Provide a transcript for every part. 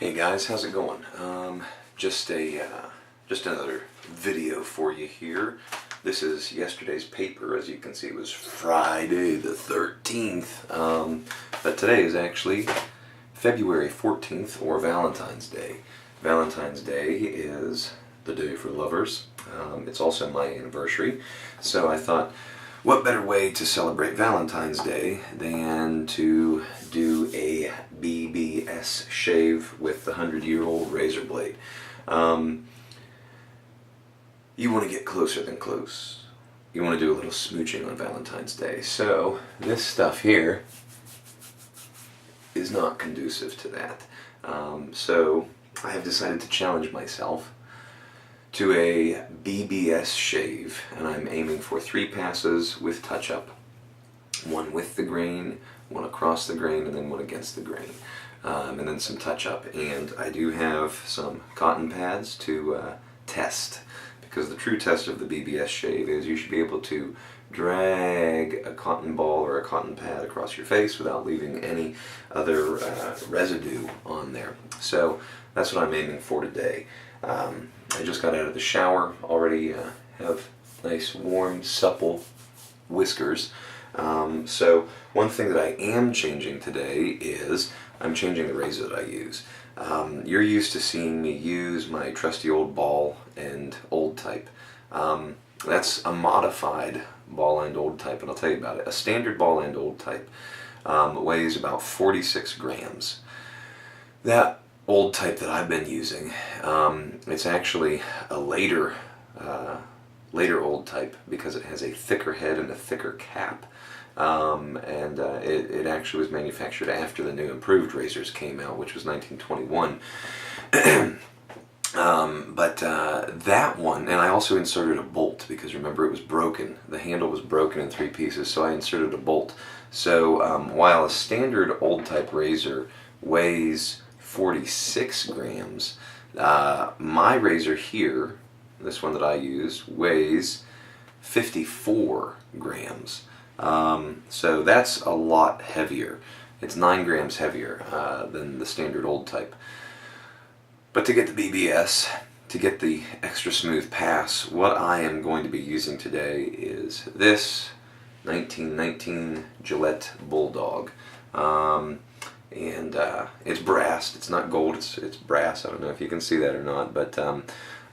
Hey guys, how's it going? Just another video for you here. This is yesterday's paper. As you can see, it was Friday the 13th. But today is actually February 14th, or Valentine's Day. Valentine's Day is the day for lovers. It's also my anniversary, so I thought, what better way to celebrate Valentine's Day than to do a BBS shave with the 100-year-old razor blade. You want to get closer than close. You want to do a little smooching on Valentine's Day. So this stuff here is not conducive to that. So I have decided to challenge myself to a BBS shave, and I'm aiming for 3 passes with touch-up. 1 with the grain, 1 across the grain, and then 1 against the grain. And then some touch-up. And I do have some cotton pads to test, because the true test of the BBS shave is you should be able to drag a cotton ball or a cotton pad across your face without leaving any other residue on there. So that's what I'm aiming for today. I just got out of the shower, already have nice, warm, supple whiskers. So one thing that I am changing today is I'm changing the razor that I use. You're used to seeing me use my trusty old ball and old type. That's a modified ball and old type, and I'll tell you about it. A standard ball and old type weighs about 46 grams. That old type that I've been using, it's actually a later old type, because it has a thicker head and a thicker cap. It actually was manufactured after the new improved razors came out, which was 1921. That one, and I also inserted a bolt, because remember, it was broken. The handle was broken in 3 pieces, so I inserted a bolt. So while a standard old type razor weighs 46 grams, my razor here, this one that I use, weighs 54 grams. So that's a lot heavier. It's 9 grams heavier than the standard old type. But to get the BBS, to get the extra smooth pass, what I am going to be using today is this 1919 Gillette Bulldog. It's brass. It's not gold, it's brass. I don't know if you can see that or not, but I'm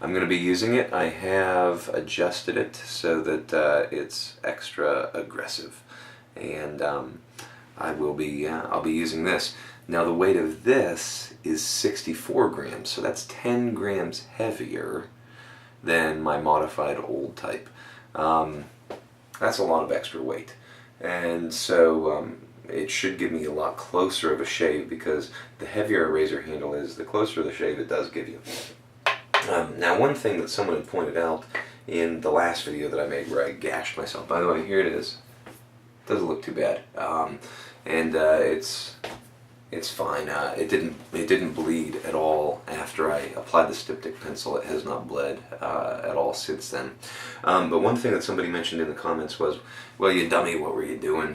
going to be using it. I have adjusted it so that it's extra aggressive, and I'll be using this. Now the weight of this is 64 grams, so that's 10 grams heavier than my modified old type. That's a lot of extra weight, and so it should give me a lot closer of a shave, because the heavier a razor handle is, the closer the shave it does give you. Now, one thing that someone had pointed out in the last video that I made where I gashed myself, by the way, here it is. Doesn't look too bad, it's fine. It didn't bleed at all after I applied the styptic pencil. It has not bled at all since then. But one thing that somebody mentioned in the comments was, well, you dummy, what were you doing?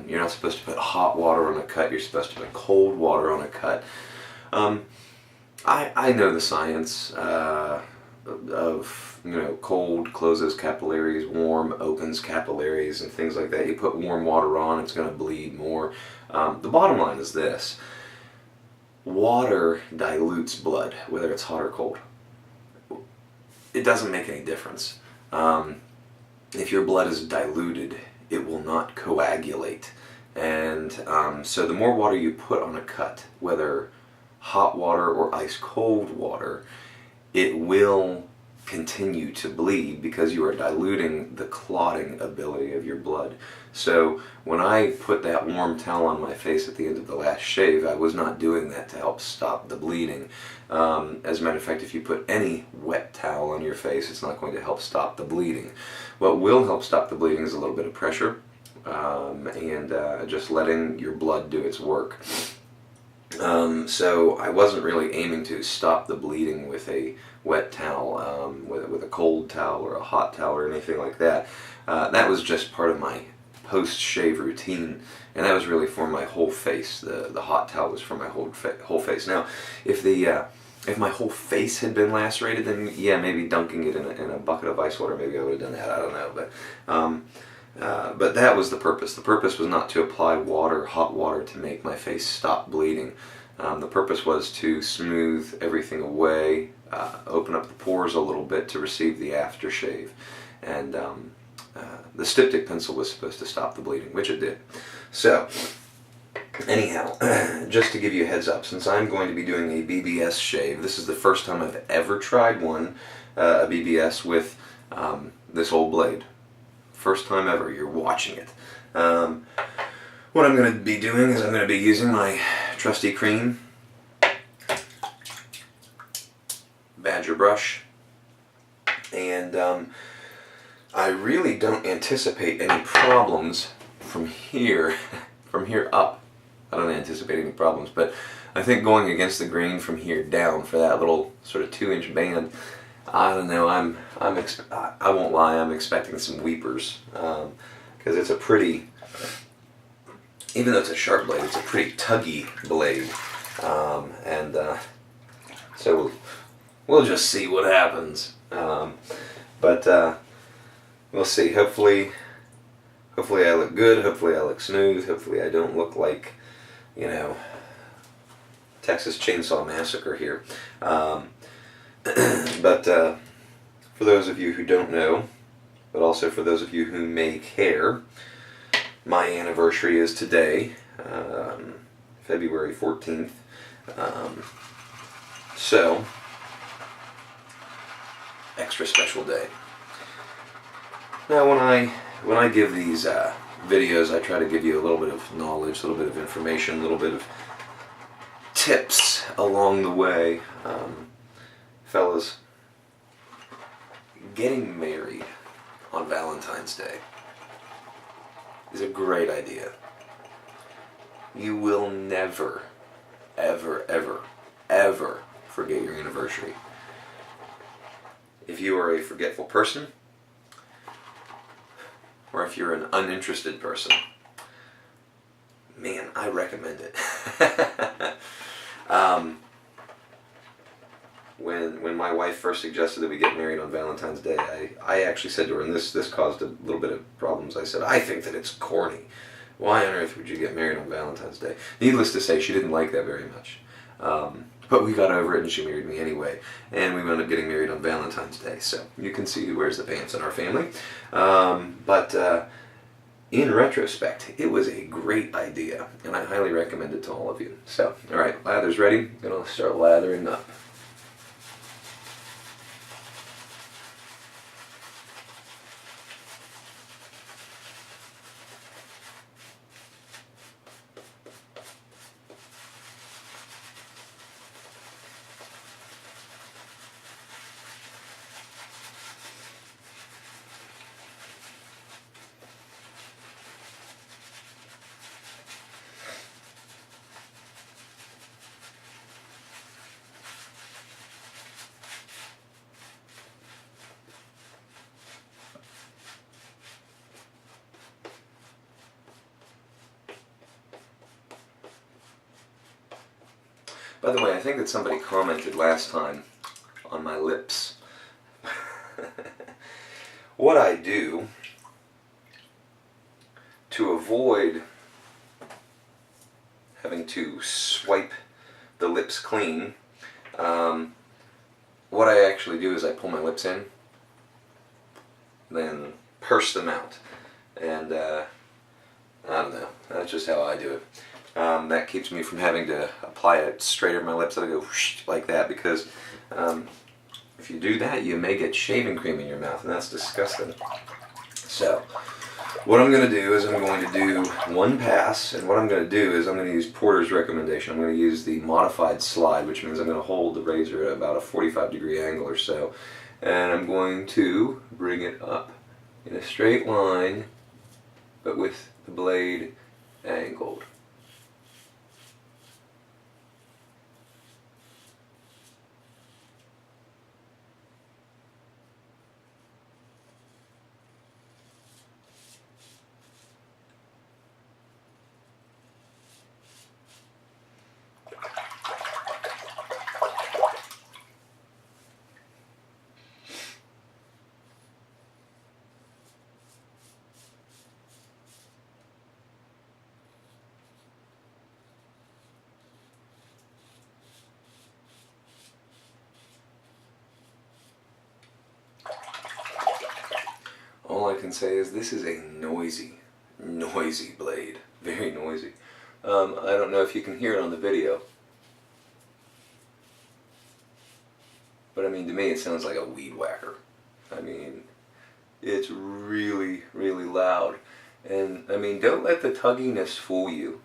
You're not supposed to put hot water on a cut. You're supposed to put cold water on a cut. I know the science of, cold closes capillaries, warm opens capillaries, and things like that. You put warm water on, it's going to bleed more. The bottom line is this: water dilutes blood, whether it's hot or cold. It doesn't make any difference. If your blood is diluted, it will not coagulate. And so the more water you put on a cut, whether hot water or ice cold water, it will continue to bleed, because you are diluting the clotting ability of your blood. So when I put that warm towel on my face at the end of the last shave, I was not doing that to help stop the bleeding. As a matter of fact, if you put any wet towel on your face, it's not going to help stop the bleeding. What will help stop the bleeding is a little bit of pressure, and just letting your blood do its work. So I wasn't really aiming to stop the bleeding with a wet towel, with a cold towel or a hot towel or anything like that. That was just part of my post-shave routine, and that was really for my whole face. The hot towel was for my whole face. Now, if my whole face had been lacerated, then yeah, maybe dunking it in a bucket of ice water, maybe I would have done that. I don't know, but that was the purpose. The purpose was not to apply hot water, to make my face stop bleeding. The purpose was to smooth everything away, open up the pores a little bit to receive the aftershave, and the styptic pencil was supposed to stop the bleeding, which it did. So, anyhow, just to give you a heads up, since I'm going to be doing a BBS shave, this is the first time I've ever tried a BBS with this old blade. First time ever, you're watching it. What I'm going to be doing is I'm going to be using my trusty cream Badger brush, and I really don't anticipate any problems from here up. I don't anticipate any problems, but I think going against the grain from here down for that little sort of 2-inch band, I don't know. I won't lie. I'm expecting some weepers, because it's a pretty, even though it's a sharp blade, it's a pretty tuggy blade, so we'll just see what happens. But we'll see. Hopefully I look good. Hopefully I look smooth. Hopefully I don't look like, Texas Chainsaw Massacre here. But for those of you who don't know, but also for those of you who may care, my anniversary is today, February 14th. So, extra special day. Now, when I give these videos, I try to give you a little bit of knowledge, a little bit of information, a little bit of tips along the way. Fellas, getting married on Valentine's Day is a great idea. You will never, ever, ever, ever forget your anniversary. If you are a forgetful person, or if you're an uninterested person, man, I recommend it. When my wife first suggested that we get married on Valentine's Day, I actually said to her, and this caused a little bit of problems, I said, I think that it's corny. Why on earth would you get married on Valentine's Day? Needless to say, she didn't like that very much. But we got over it and she married me anyway. And we wound up getting married on Valentine's Day. So you can see who wears the pants in our family. But in retrospect, it was a great idea. And I highly recommend it to all of you. So, alright, lather's ready. I'm going to start lathering up. By the way, I think that somebody commented last time on my lips. What I do to avoid having to swipe the lips clean, what I actually do is I pull my lips in, then purse them out, and I don't know, that's just how I do it. That keeps me from having to apply it straight over my lips. I go whoosh, like that, because if you do that, you may get shaving cream in your mouth, and that's disgusting. So, what I'm going to do is I'm going to do one pass, and what I'm going to do is I'm going to use Porter's recommendation. I'm going to use the modified slide, which means I'm going to hold the razor at about a 45-degree angle or so, and I'm going to bring it up in a straight line, but with the blade angled. all I can say is this is a noisy blade. Very noisy. I don't know if you can hear it on the video, but I mean, to me it sounds like a weed whacker. I mean, it's really loud. And I mean, don't let the tugginess fool you.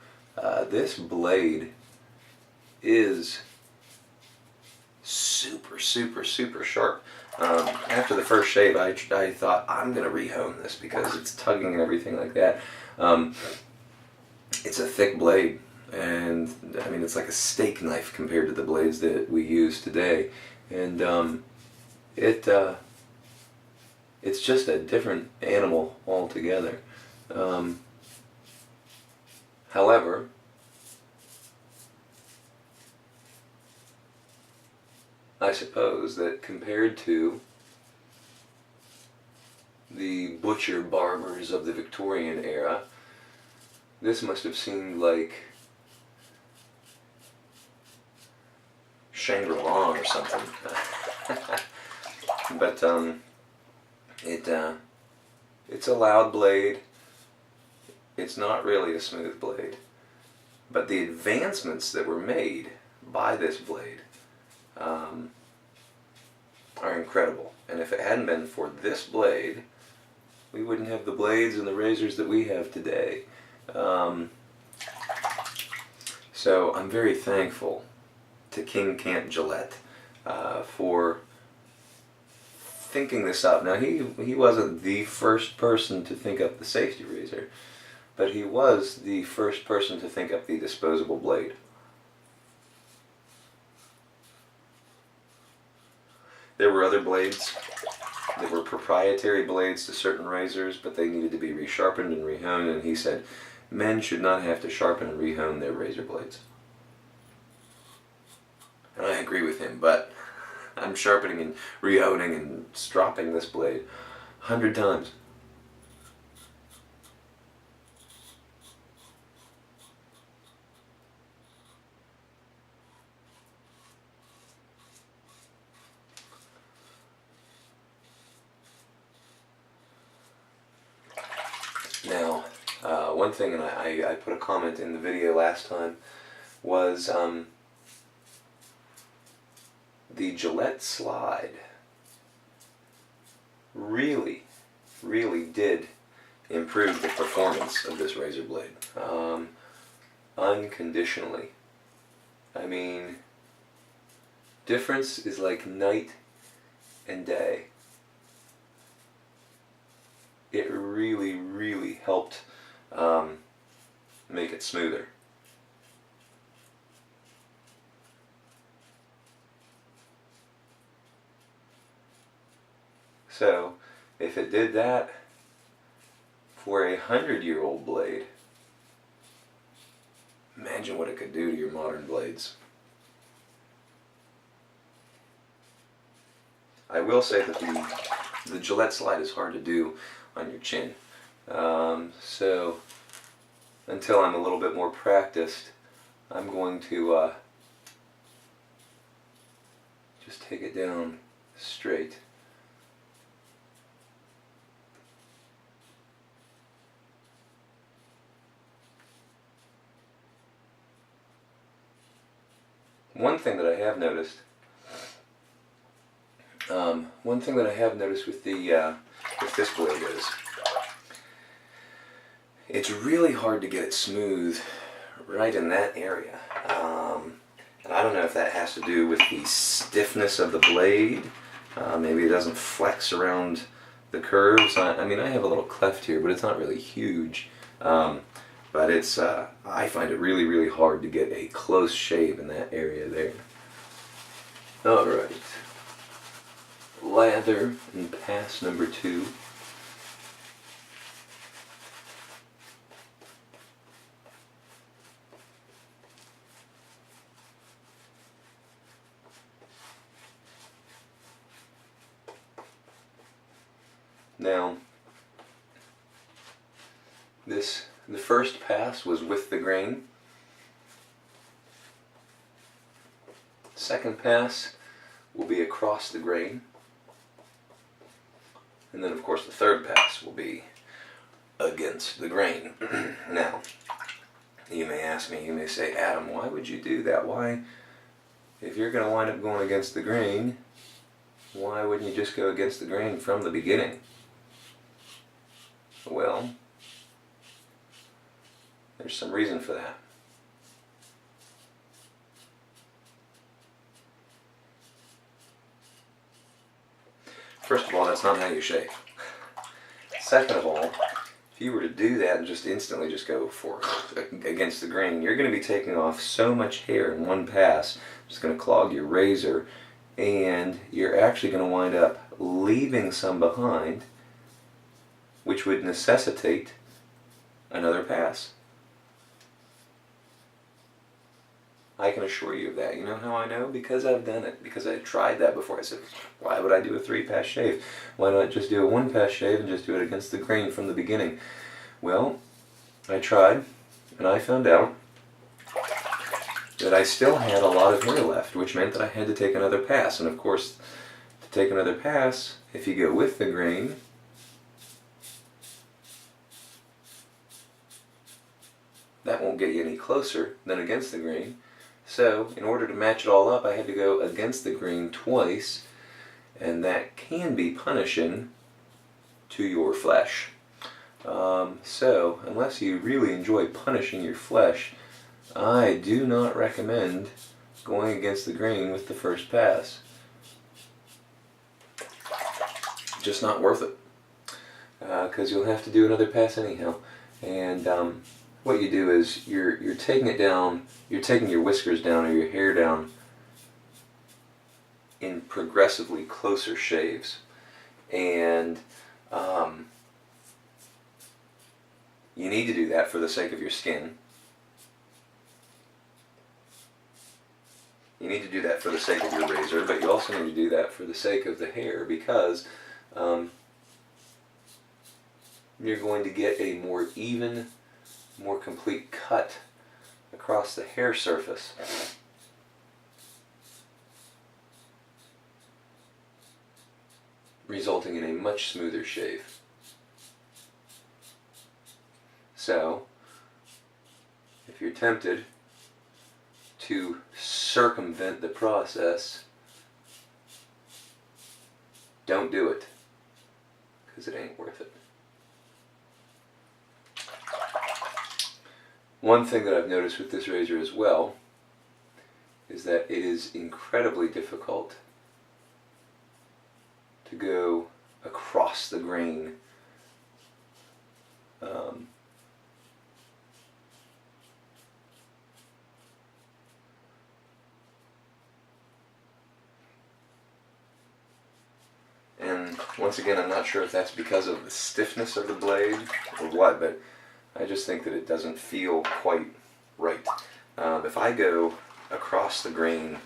This blade is super sharp. After the first shave, I thought, I'm going to rehone this because it's tugging and everything like that. It's a thick blade, and I mean, it's like a steak knife compared to the blades that we use today. And it's just a different animal altogether. However, I suppose that compared to the butcher barbers of the Victorian era, this must have seemed like Shangri-La or something. But it's a loud blade. It's not really a smooth blade. But the advancements that were made by this blade are incredible. And if it hadn't been for this blade, we wouldn't have the blades and the razors that we have today. So I'm very thankful to King Camp Gillette for thinking this up. Now, he wasn't the first person to think up the safety razor, but he was the first person to think up the disposable blade. There were other blades that were proprietary blades to certain razors, but they needed to be resharpened and rehoned, and he said men should not have to sharpen and rehone their razor blades. And I agree with him, but I'm sharpening and rehoning and stropping this blade 100 times. Now, one thing, and I put a comment in the video last time, was the Gillette slide really did improve the performance of this razor blade. Unconditionally. I mean, difference is like night and day. It really helped make it smoother. So, if it did that for a 100-year-old blade, imagine what it could do to your modern blades. I will say that the Gillette slide is hard to do on your chin. So, until I'm a little bit more practiced, I'm going to just take it down straight. One thing that I have noticed with this blade is it's really hard to get it smooth right in that area. And I don't know if that has to do with the stiffness of the blade. Maybe it doesn't flex around the curves. I mean, I have a little cleft here, but it's not really huge. But it's I find it really hard to get a close shave in that area there. Alright. Lather and pass number 2. Now, the first pass was with the grain. Second pass will be across the grain. And then of course the third pass will be against the grain. Now, you may ask me, you may say, Adam, why would you do that? Why, if you're going to wind up going against the grain, why wouldn't you just go against the grain from the beginning? Well, there's some reason for that. First of all, that's not how you shave. Second of all, if you were to do that and just instantly just go for against the grain, you're going to be taking off so much hair in one pass, it's going to clog your razor, and you're actually going to wind up leaving some behind, which would necessitate another pass. I can assure you of that. You know how I know? Because I've done it. Because I tried that before. I said, why would I do a 3-pass shave? Why not just do a 1-pass shave and just do it against the grain from the beginning? Well, I tried, and I found out that I still had a lot of hair left, which meant that I had to take another pass. And of course, to take another pass, if you go with the grain, that won't get you any closer than against the grain. So, in order to match it all up, I had to go against the grain twice, and that can be punishing to your flesh. So, unless you really enjoy punishing your flesh, I do not recommend going against the grain with the first pass. Just not worth it, because you'll have to do another pass anyhow. And what you do is you're taking it down, you're taking your whiskers down or your hair down in progressively closer shaves, and you need to do that for the sake of your skin. You need to do that for the sake of your razor, but you also need to do that for the sake of the hair, because you're going to get a more even, more complete cut across the hair surface. Resulting in a much smoother shave. So, if you're tempted to circumvent the process, don't do it, because it ain't worth it. One thing that I've noticed with this razor as well is that it is incredibly difficult to go across the grain. And once again, I'm not sure if that's because of the stiffness of the blade or what, but I just think that it doesn't feel quite right. If I go across the grain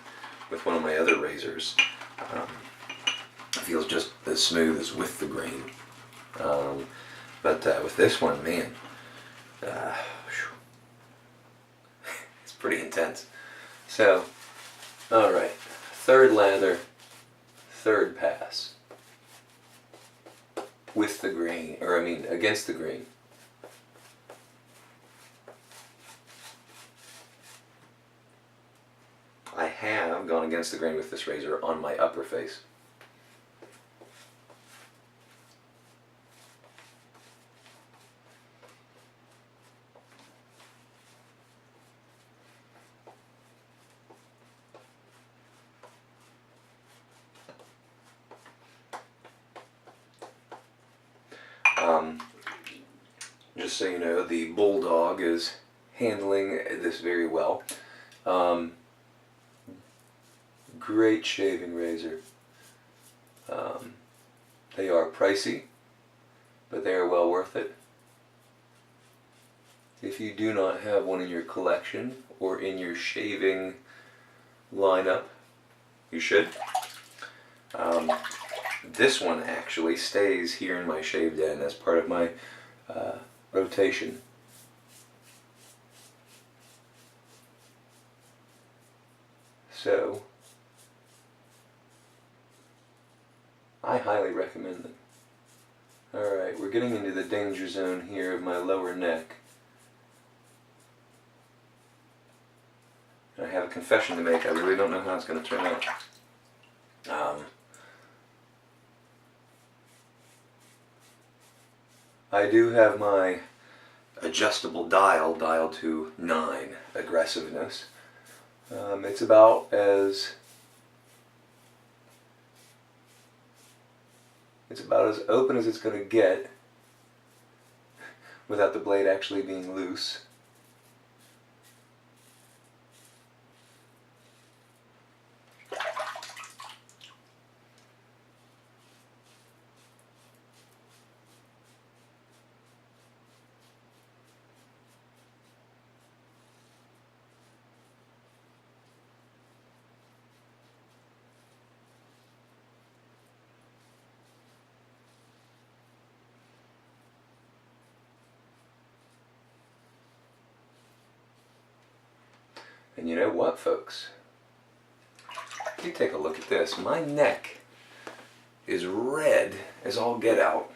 with one of my other razors, it feels just as smooth as with the grain. But with this one, man, it's pretty intense. So, alright, third lather, third pass. With the grain, or I mean against the grain. I have gone against the grain with this razor on my upper face. Just so you know, the Bulldog is handling this very well. Great shaving razor. They are pricey, but they are well worth it. If you do not have one in your collection or in your shaving lineup, you should. This one actually stays here in my shave den as part of my rotation. So, I highly recommend them. Alright, we're getting into the danger zone here of my lower neck. I have a confession to make. I really don't know how it's going to turn out. I do have my adjustable dial dialed to 9 aggressiveness. It's about as open as it's going to get without the blade actually being loose. And you know what, folks? If you take a look at this, my neck is red as all get out.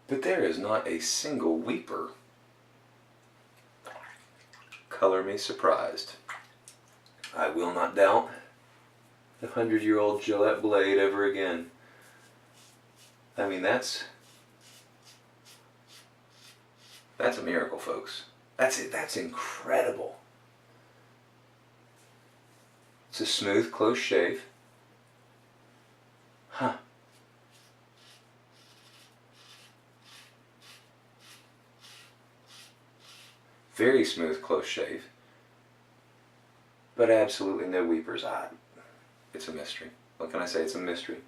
But there is not a single weeper. Color me surprised. I will not doubt the 100-year-old Gillette blade ever again. I mean, that's a miracle, folks. That's it. That's incredible. It's a smooth, close shave. Huh. Very smooth, close shave. But absolutely no weepers. It's a mystery. What can I say? It's a mystery.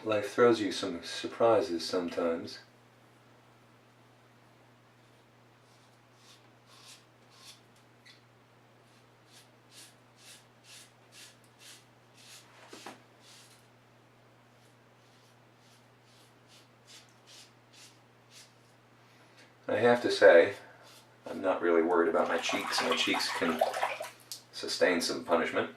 Life throws you some surprises sometimes. I have to say, I'm not really worried about my cheeks. My cheeks can sustain some punishment.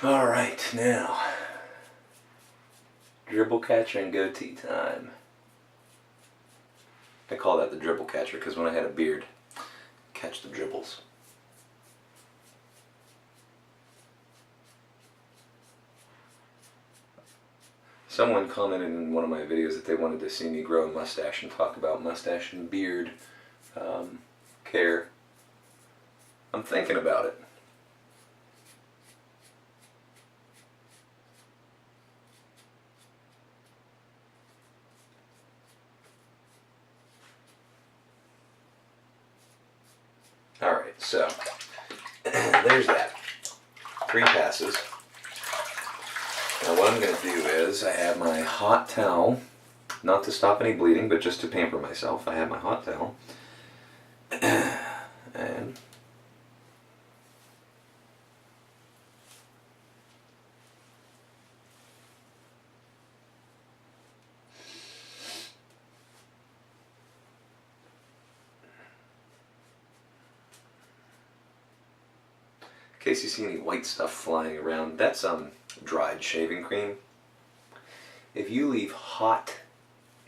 Alright, now, dribble catcher and goatee time. I call that the dribble catcher because when I had a beard, catch the dribbles. Someone commented in one of my videos that they wanted to see me grow a mustache and talk about mustache and beard care. I'm thinking about it. Alright, so there's that. 3 passes. Now what I'm going to do is I have my hot towel, not to stop any bleeding, but just to pamper myself. I have my hot towel. And in case you see any white stuff flying around, that's dried shaving cream. If you leave hot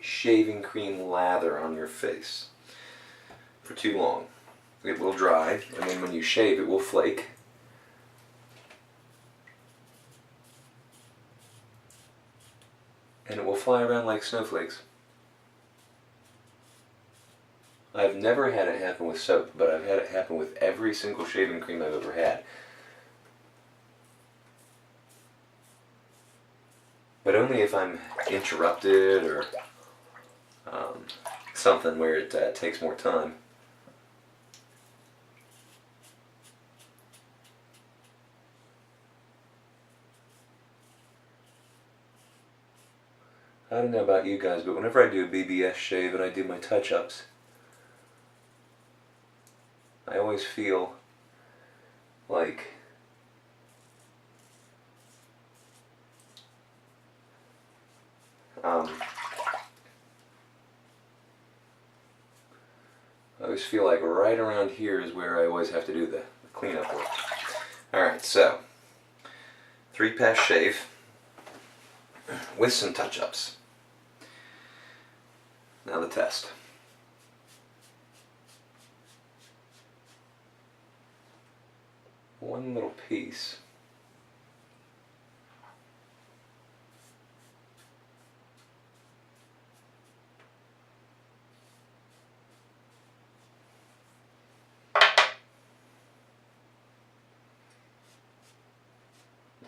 shaving cream lather on your face for too long, it will dry, and then when you shave it will flake. And it will fly around like snowflakes. I've never had it happen with soap, but I've had it happen with every single shaving cream I've ever had. But only if I'm interrupted or something where it takes more time. I don't know about you guys, but whenever I do a BBS shave and I do my touch-ups, I always feel like I always feel like right around here is where I always have to do the cleanup work. Alright, so 3-pass shave with some touch-ups. Now the test. One little piece.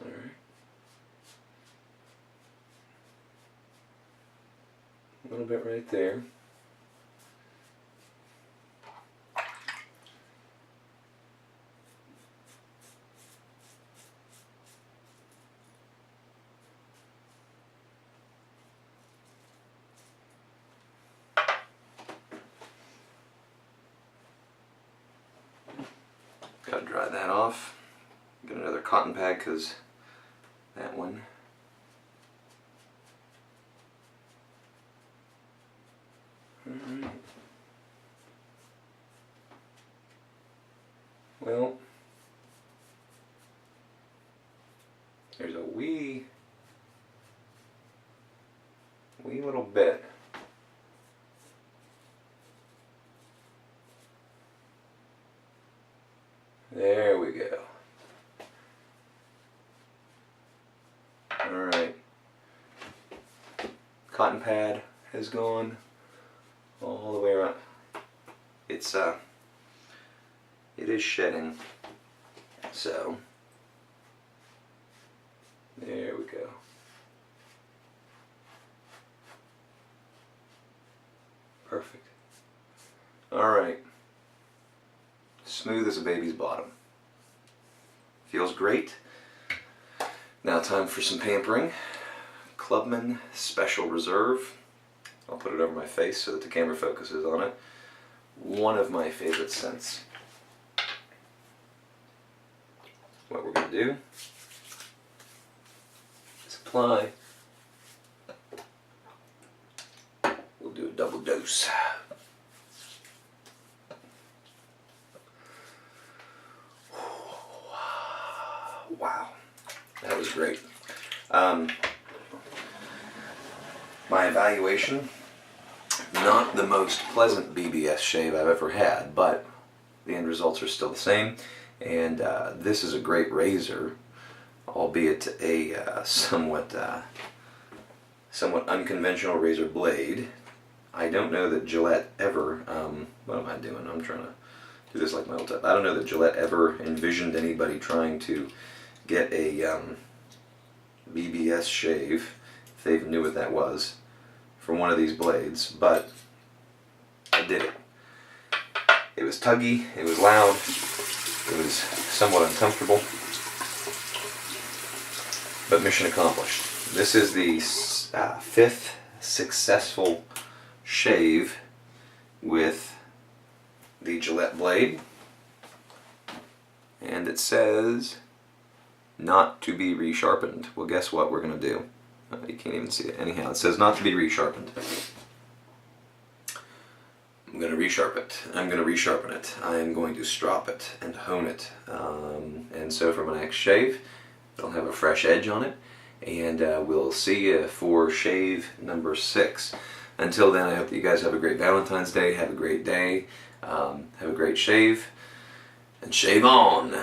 Alright. A little bit right there. Gotta dry that off. Get another cotton pad because that one. Alright. Well, there's a wee little bit. There we go. Alright. Cotton pad has gone all the way around. It is shedding. So there we go. Perfect. Alright. Smooth as a baby's bottom. Feels great. Now time for some pampering. Clubman Special Reserve. I'll put it over my face so that the camera focuses on it. One of my favorite scents. What we're going to do is apply. We'll do a double dose. Wow, that was great. My evaluation, not the most pleasant BBS shave I've ever had, but the end results are still the same. And this is a great razor, albeit a somewhat unconventional razor blade. I don't know that Gillette ever, what am I doing? I'm trying to do this like my old type. I don't know that Gillette ever envisioned anybody trying to get a BBS shave, if they even knew what that was, from one of these blades, but I did it. It was tuggy, it was loud, it was somewhat uncomfortable, but mission accomplished. This is the 5th successful shave with the Gillette blade, and it says not to be resharpened. Well, guess what we're going to do? You can't even see it. Anyhow, it says not to be resharpened. I'm going to resharp it. I'm going to resharpen it. I'm going to strop it and hone it. And so for my next shave, it'll have a fresh edge on it. And we'll see you for shave number 6. Until then, I hope that you guys have a great Valentine's Day. Have a great day. Have a great shave. And shave on.